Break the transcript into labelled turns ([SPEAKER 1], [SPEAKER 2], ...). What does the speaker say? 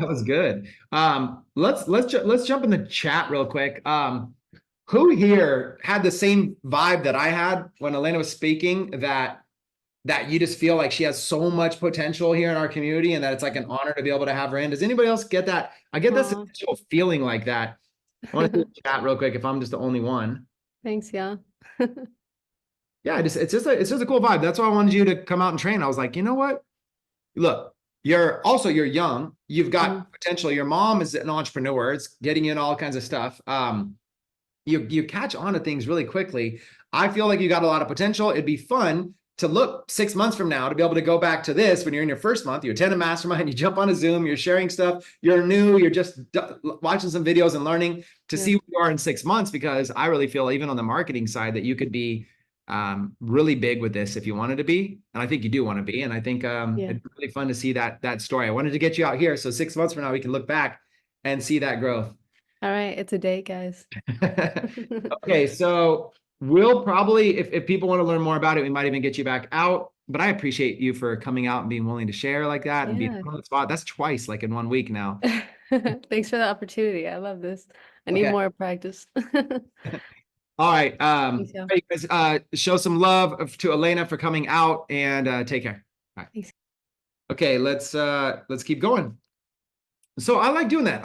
[SPEAKER 1] That was good. Let's jump in the chat real quick. Who here had the same vibe that I had when Elena was speaking, that you just feel like she has so much potential here in our community and that it's like an honor to be able to have her in? Does anybody else get that? I get this
[SPEAKER 2] Aw.
[SPEAKER 1] feeling like that. I want to see the chat real quick if I'm just the only one.
[SPEAKER 2] Thanks, yeah.
[SPEAKER 1] Yeah, it's just a cool vibe. That's why I wanted you to come out and train. I was like, you know what? Look, you're young. You've got potential. Your mom is an entrepreneur. It's getting you into all kinds of stuff. You catch on to things really quickly. I feel like you got a lot of potential. It'd be fun to look 6 months from now to be able to go back to this when you're in your first month. You attend a mastermind, you jump on a Zoom, you're sharing stuff, you're new, you're just watching some videos and learning to see where you are in 6 months, because I really feel even on the marketing side that you could be really big with this if you wanted to be. And I think you do want to be. And I think it'd be really fun to see that story. I wanted to get you out here. So 6 months from now, we can look back and see that growth.
[SPEAKER 2] All right, it's a date, guys.
[SPEAKER 1] Okay, so we'll probably, if people want to learn more about it, we might even get you back out. But I appreciate you for coming out and being willing to share like that and being on the spot. That's twice, like in 1 week now.
[SPEAKER 2] Thanks for the opportunity. I love this. I need more practice.
[SPEAKER 1] All right.
[SPEAKER 2] Thanks, yeah.
[SPEAKER 1] Hey, guys, show some love to Elena for coming out, and take care. All right.
[SPEAKER 2] Thanks.
[SPEAKER 1] Okay, let's keep going. So I like doing that.